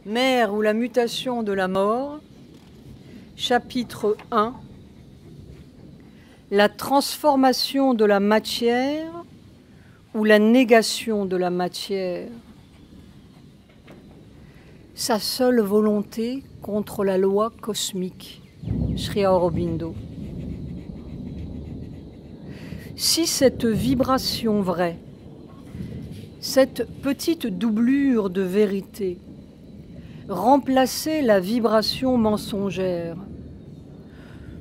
Mère ou la mutation de la mort, chapitre 1, la transformation de la matière ou la négation de la matière. Sa seule volonté contre la loi cosmique. Sri Aurobindo. Si cette vibration vraie, cette petite doublure de vérité, remplaçait la vibration mensongère,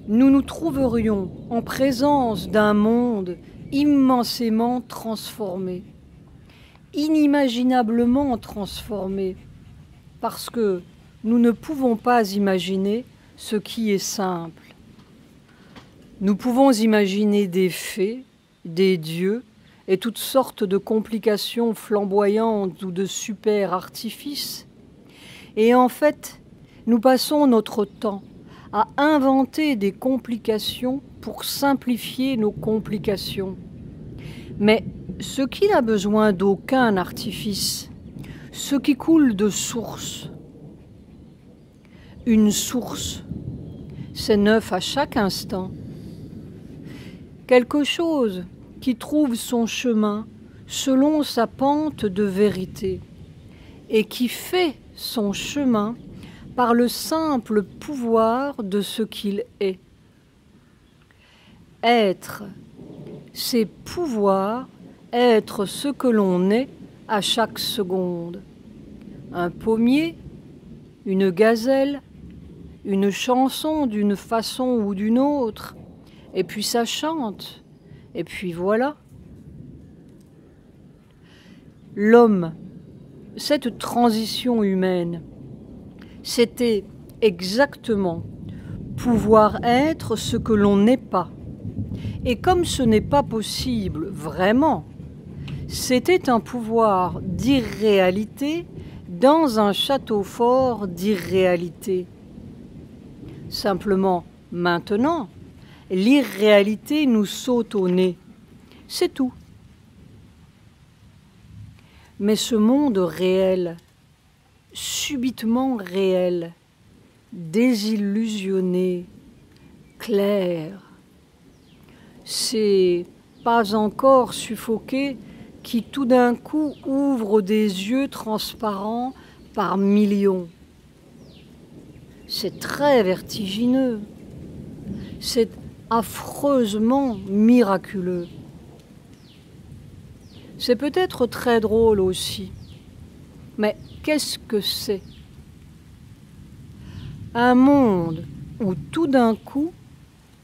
nous nous trouverions en présence d'un monde immensément transformé, inimaginablement transformé, parce que nous ne pouvons pas imaginer ce qui est simple. Nous pouvons imaginer des fées, des dieux et toutes sortes de complications flamboyantes ou de super artifices. Et en fait, nous passons notre temps à inventer des complications pour simplifier nos complications. Mais ce qui n'a besoin d'aucun artifice, ce qui coule de source, une source, c'est neuf à chaque instant. Quelque chose qui trouve son chemin selon sa pente de vérité et qui fait son chemin par le simple pouvoir de ce qu'il est. Être, c'est pouvoir être ce que l'on est à chaque seconde. Un pommier, une gazelle, une chanson d'une façon ou d'une autre, et puis ça chante, et puis voilà. L'homme, cette transition humaine, c'était exactement pouvoir être ce que l'on n'est pas. Et comme ce n'est pas possible vraiment, c'était un pouvoir d'irréalité dans un château fort d'irréalité. Simplement, maintenant, l'irréalité nous saute au nez. C'est tout. Mais ce monde réel, subitement réel, désillusionné, clair, c'est pas encore suffoqué qui tout d'un coup ouvre des yeux transparents par millions. C'est très vertigineux, c'est affreusement miraculeux. C'est peut-être très drôle aussi, mais qu'est-ce que c'est? Un monde où tout d'un coup,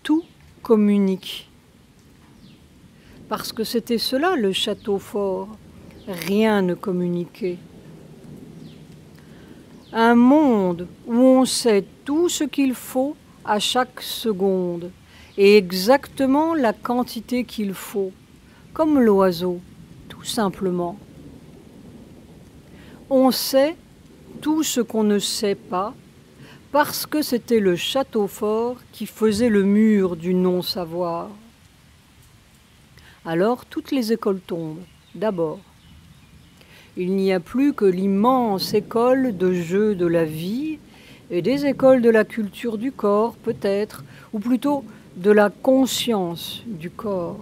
tout communique. Parce que c'était cela le château fort, rien ne communiquait. Un monde où on sait tout ce qu'il faut à chaque seconde et exactement la quantité qu'il faut, comme l'oiseau. Tout simplement. On sait tout ce qu'on ne sait pas parce que c'était le château fort qui faisait le mur du non-savoir. Alors toutes les écoles tombent, d'abord. Il n'y a plus que l'immense école de jeux de la vie et des écoles de la culture du corps, peut-être, ou plutôt de la conscience du corps.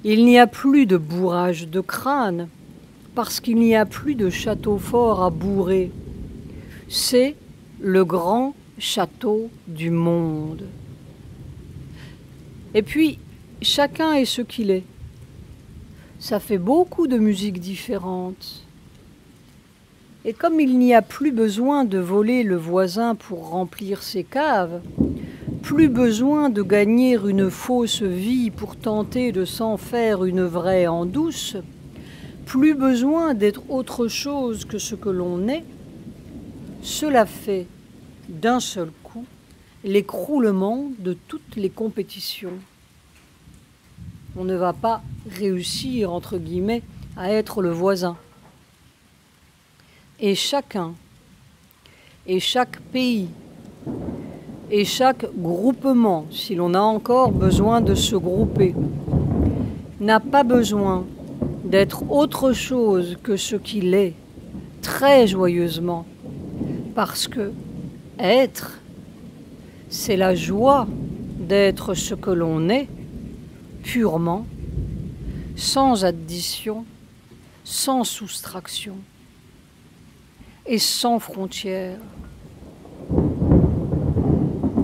Il n'y a plus de bourrage de crâne, parce qu'il n'y a plus de château fort à bourrer. C'est le grand château du monde. Et puis, chacun est ce qu'il est. Ça fait beaucoup de musiques différentes. Et comme il n'y a plus besoin de voler le voisin pour remplir ses caves, plus besoin de gagner une fausse vie pour tenter de s'en faire une vraie en douce, plus besoin d'être autre chose que ce que l'on est, cela fait d'un seul coup l'écroulement de toutes les compétitions. On ne va pas réussir, entre guillemets, à être le voisin. Et chacun, et chaque pays, et chaque groupement, si l'on a encore besoin de se grouper, n'a pas besoin d'être autre chose que ce qu'il est, très joyeusement, parce que être, c'est la joie d'être ce que l'on est, purement, sans addition, sans soustraction et sans frontières.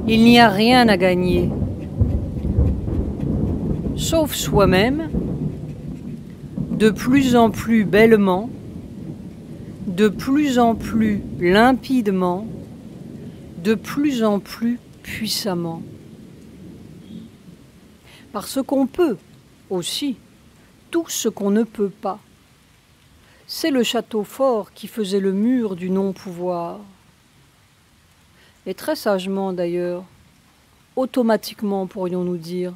Il n'y a rien à gagner, sauf soi-même, de plus en plus bellement, de plus en plus limpidement, de plus en plus puissamment. Parce qu'on peut aussi tout ce qu'on ne peut pas. C'est le château fort qui faisait le mur du non-pouvoir. Et très sagement d'ailleurs, automatiquement pourrions-nous dire,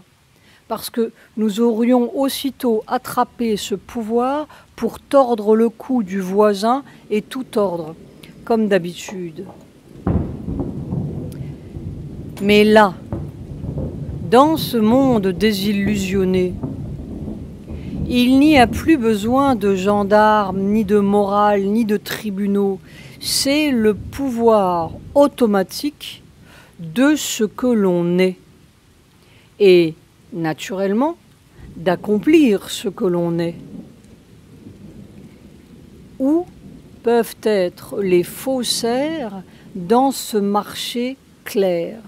parce que nous aurions aussitôt attrapé ce pouvoir pour tordre le cou du voisin et tout tordre, comme d'habitude. Mais là, dans ce monde désillusionné, il n'y a plus besoin de gendarmes, ni de morale, ni de tribunaux. C'est le pouvoir automatique de ce que l'on est. Et, naturellement, d'accomplir ce que l'on est. Où peuvent être les faussaires dans ce marché clair?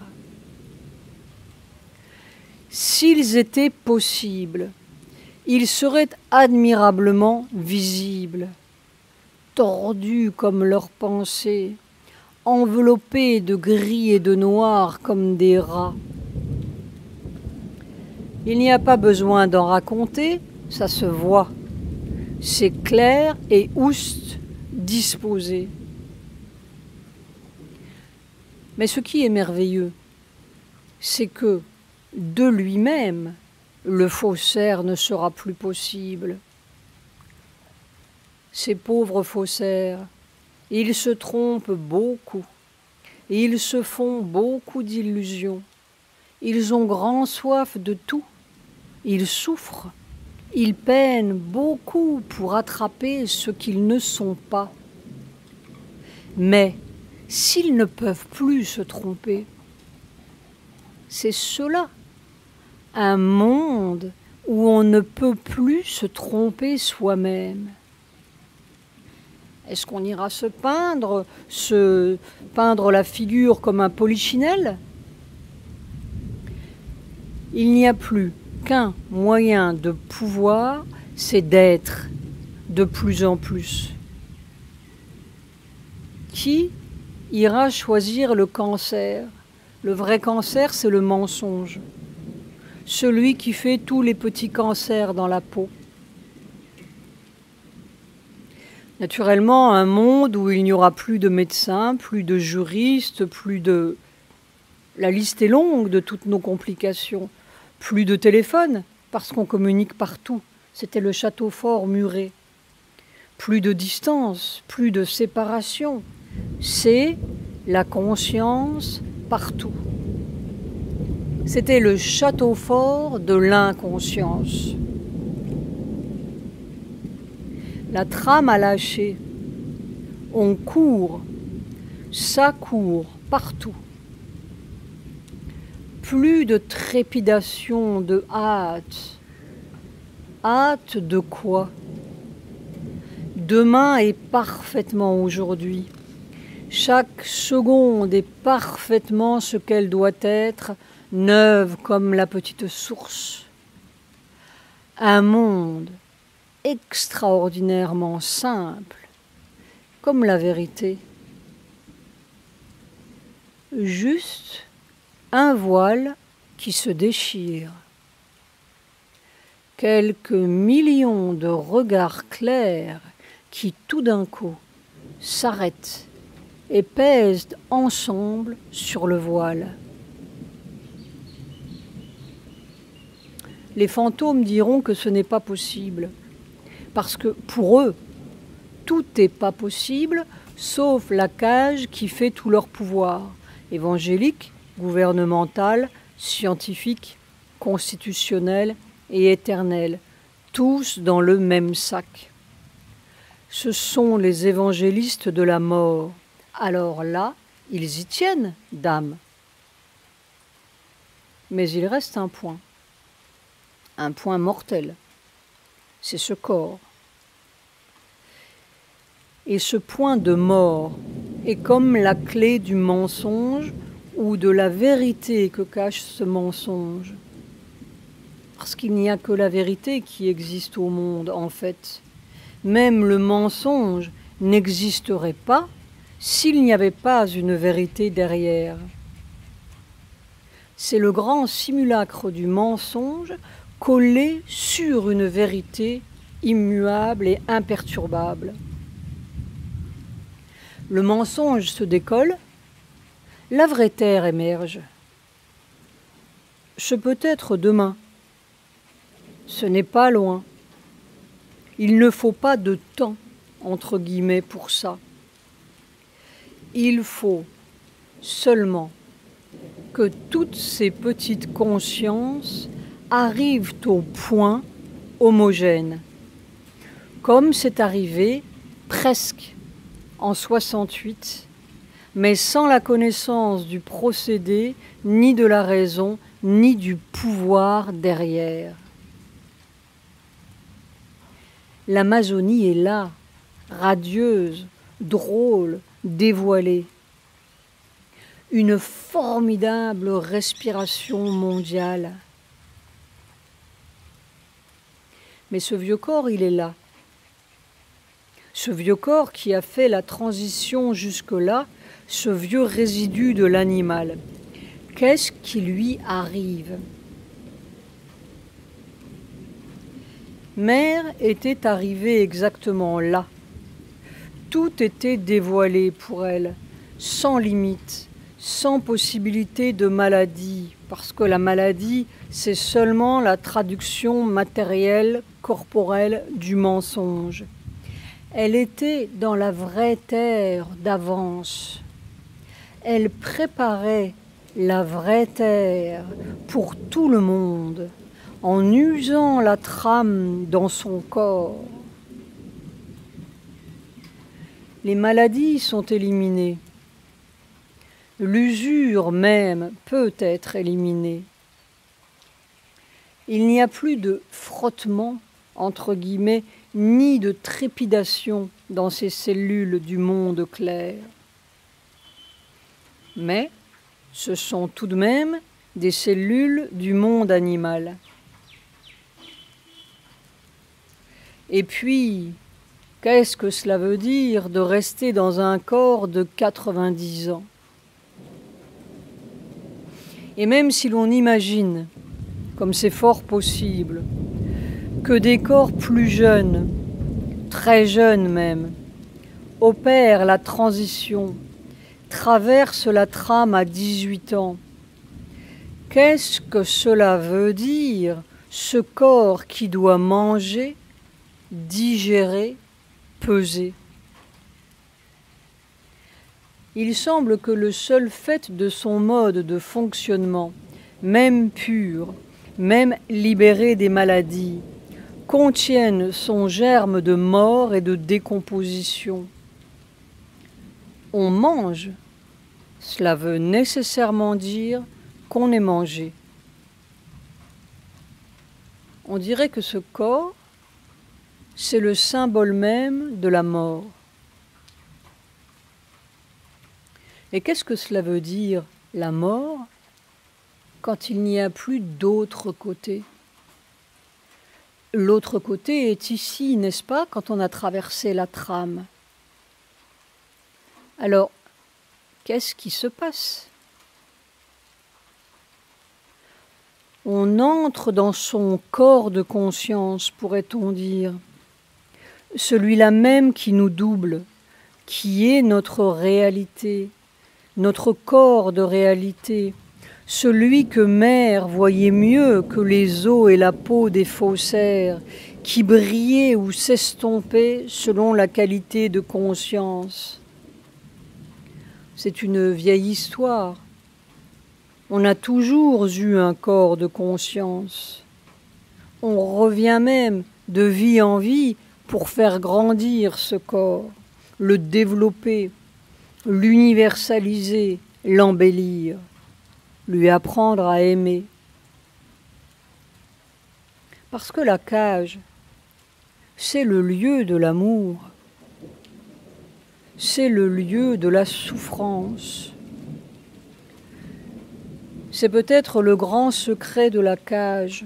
S'ils étaient possibles, ils seraient admirablement visibles, tordus comme leurs pensées, enveloppés de gris et de noir comme des rats. Il n'y a pas besoin d'en raconter, ça se voit. C'est clair et oust disposé. Mais ce qui est merveilleux, c'est que de lui-même, le faussaire ne sera plus possible. Ces pauvres faussaires, ils se trompent beaucoup, et ils se font beaucoup d'illusions. Ils ont grand soif de tout, ils souffrent, ils peinent beaucoup pour attraper ce qu'ils ne sont pas. Mais s'ils ne peuvent plus se tromper, c'est cela, un monde où on ne peut plus se tromper soi-même. Est-ce qu'on ira se peindre la figure comme un polichinelle? Il n'y a plus qu'un moyen de pouvoir, c'est d'être de plus en plus. Qui ira choisir le cancer? Le vrai cancer, c'est le mensonge. Celui qui fait tous les petits cancers dans la peau. Naturellement, un monde où il n'y aura plus de médecins, plus de juristes, plus de... La liste est longue de toutes nos complications. Plus de téléphone, parce qu'on communique partout. C'était le château fort muré. Plus de distance, plus de séparation. C'est la conscience partout. C'était le château fort de l'inconscience. La trame a lâché. On court, ça court partout. Plus de trépidation, de hâte. Hâte de quoi? Demain est parfaitement aujourd'hui. Chaque seconde est parfaitement ce qu'elle doit être, neuve comme la petite source. Un monde extraordinairement simple, comme la vérité. Juste un voile qui se déchire. Quelques millions de regards clairs qui tout d'un coup s'arrêtent et pèsent ensemble sur le voile. Les fantômes diront que ce n'est pas possible, parce que pour eux, tout n'est pas possible, sauf la cage qui fait tout leur pouvoir, évangélique, gouvernemental, scientifique, constitutionnel et éternel, tous dans le même sac. ce sont les évangélistes de la mort. Alors là, ils y tiennent, dame. Mais il reste un point mortel, c'est ce corps. Et ce point de mort est comme la clé du mensonge ou de la vérité que cache ce mensonge. Parce qu'il n'y a que la vérité qui existe au monde, en fait. Même le mensonge n'existerait pas s'il n'y avait pas une vérité derrière. C'est le grand simulacre du mensonge collé sur une vérité immuable et imperturbable. Le mensonge se décolle, la vraie terre émerge. Ce peut être demain. Ce n'est pas loin. Il ne faut pas de temps, entre guillemets, pour ça. Il faut seulement que toutes ces petites consciences arrivent au point homogène, comme c'est arrivé presque en 68, mais sans la connaissance du procédé, ni de la raison, ni du pouvoir derrière. L'Amazonie est là, radieuse, drôle, dévoilée. Une formidable respiration mondiale. Mais ce vieux corps, il est là. Ce vieux corps qui a fait la transition jusque-là, ce vieux résidu de l'animal. Qu'est-ce qui lui arrive ? Mère était arrivée exactement là. Tout était dévoilé pour elle, sans limite, sans possibilité de maladie, parce que la maladie, c'est seulement la traduction matérielle, corporelle du mensonge. Elle était dans la vraie terre d'avance. Elle préparait la vraie terre pour tout le monde, en usant la trame dans son corps. Les maladies sont éliminées. L'usure même peut être éliminée. Il n'y a plus de frottement, entre guillemets, ni de trépidation dans ces cellules du monde clair. Mais ce sont tout de même des cellules du monde animal. Et puis, qu'est-ce que cela veut dire de rester dans un corps de 90 ans ? Et même si l'on imagine, comme c'est fort possible, que des corps plus jeunes, très jeunes même, opèrent la transition, traversent la trame à 18 ans, qu'est-ce que cela veut dire, ce corps qui doit manger, digérer, peser ? Il semble que le seul fait de son mode de fonctionnement, même pur, même libéré des maladies, contienne son germe de mort et de décomposition. On mange, cela veut nécessairement dire qu'on est mangé. On dirait que ce corps, c'est le symbole même de la mort. Et qu'est-ce que cela veut dire, la mort, quand il n'y a plus d'autre côté ? L'autre côté est ici, n'est-ce pas, quand on a traversé la trame. Alors, qu'est-ce qui se passe ? On entre dans son corps de conscience, pourrait-on dire, celui-là même qui nous double, qui est notre réalité, notre corps de réalité, celui que Mère voyait mieux que les os et la peau des faussaires, qui brillaient ou s'estompaient selon la qualité de conscience. C'est une vieille histoire. On a toujours eu un corps de conscience. On revient même de vie en vie pour faire grandir ce corps, le développer, l'universaliser, l'embellir, lui apprendre à aimer. Parce que la cage, c'est le lieu de l'amour, c'est le lieu de la souffrance. C'est peut-être le grand secret de la cage.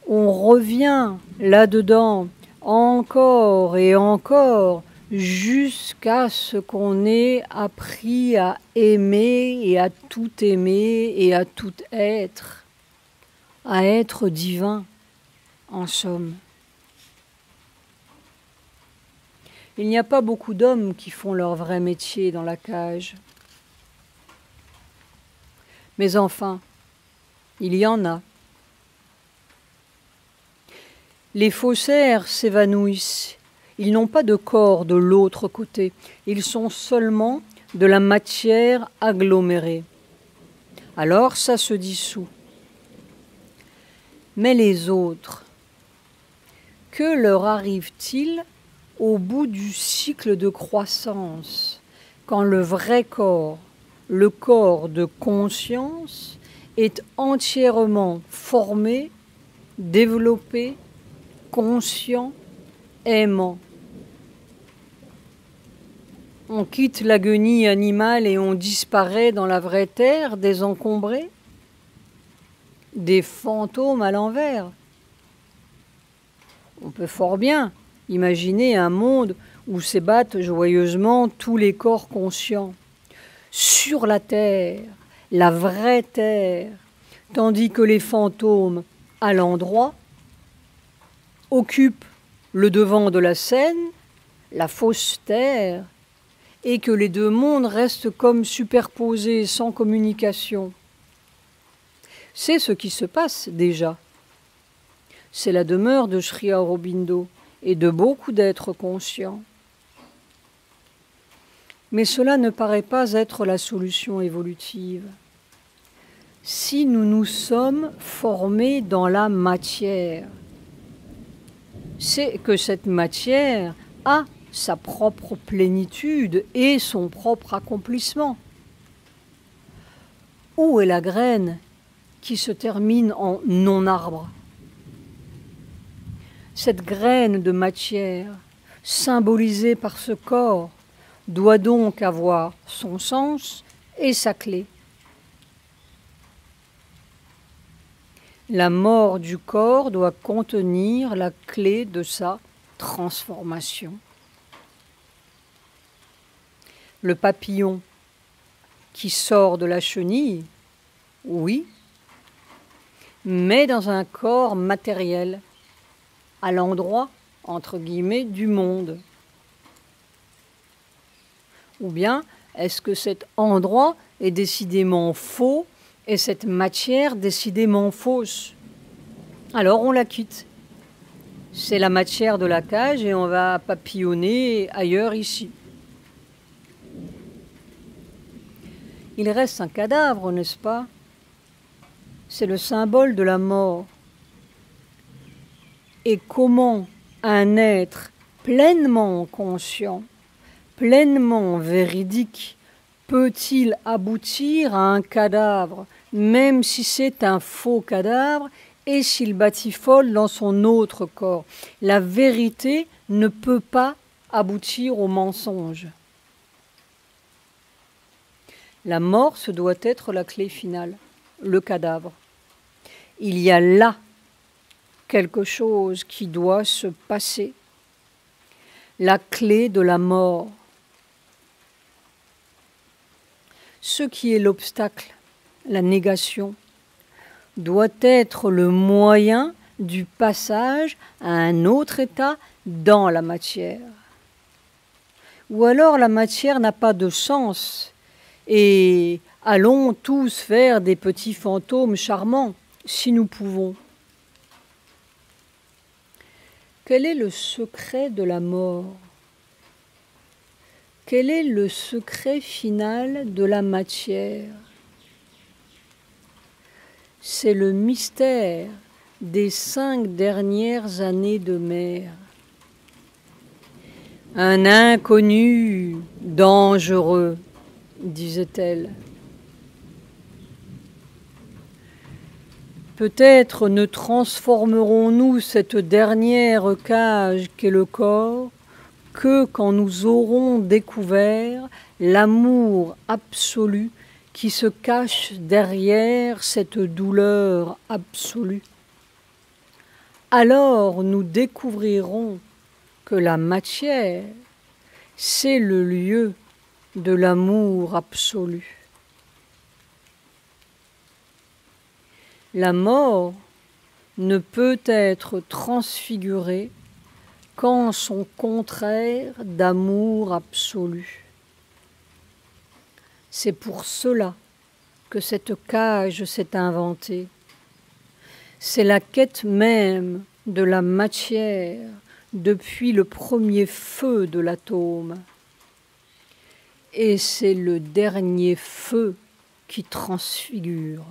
On revient là-dedans encore et encore jusqu'à ce qu'on ait appris à aimer et à tout aimer et à tout être, à être divin, en somme. Il n'y a pas beaucoup d'hommes qui font leur vrai métier dans la cage. Mais enfin, il y en a. Les faussaires s'évanouissent. Ils n'ont pas de corps de l'autre côté. Ils sont seulement de la matière agglomérée. Alors ça se dissout. Mais les autres, que leur arrive-t-il au bout du cycle de croissance, quand le vrai corps, le corps de conscience, est entièrement formé, développé, conscient, aimant? On quitte la guenille animale et on disparaît dans la vraie terre désencombrée? Des fantômes à l'envers. On peut fort bien imaginer un monde où s'ébattent joyeusement tous les corps conscients, sur la terre, la vraie terre, tandis que les fantômes, à l'endroit, occupent le devant de la scène, la fausse terre, et que les deux mondes restent comme superposés, sans communication. C'est ce qui se passe déjà. C'est la demeure de Sri Aurobindo et de beaucoup d'êtres conscients. Mais cela ne paraît pas être la solution évolutive. Si nous nous sommes formés dans la matière, c'est que cette matière a sa propre plénitude et son propre accomplissement. Où est la graine qui se termine en non-arbre? Cette graine de matière, symbolisée par ce corps, doit donc avoir son sens et sa clé. La mort du corps doit contenir la clé de sa transformation. Le papillon qui sort de la chenille, oui, mais dans un corps matériel, à l'endroit, entre guillemets, du monde. Ou bien, est-ce que cet endroit est décidément faux et cette matière décidément fausse? Alors on la quitte. C'est la matière de la cage et on va papillonner ailleurs ici. Il reste un cadavre, n'est-ce pas? C'est le symbole de la mort. Et comment un être pleinement conscient, pleinement véridique, peut-il aboutir à un cadavre, même si c'est un faux cadavre et s'il batifole dans son autre corps? La vérité ne peut pas aboutir au mensonge. La mort, ce doit être la clé finale, le cadavre. Il y a là quelque chose qui doit se passer, la clé de la mort. Ce qui est l'obstacle, la négation, doit être le moyen du passage à un autre état dans la matière. Ou alors la matière n'a pas de sens et allons tous faire des petits fantômes charmants, si nous pouvons. Quel est le secret de la mort? Quel est le secret final de la matière? C'est le mystère des 5 dernières années de mer. Un inconnu dangereux, disait-elle. Peut-être ne transformerons-nous cette dernière cage qu'est le corps que quand nous aurons découvert l'amour absolu qui se cache derrière cette douleur absolue. Alors nous découvrirons que la matière, c'est le lieu de l'amour absolu. La mort ne peut être transfigurée qu'en son contraire d'amour absolu. C'est pour cela que cette cage s'est inventée. C'est la quête même de la matière depuis le premier feu de l'atome. Et c'est le dernier feu qui transfigure.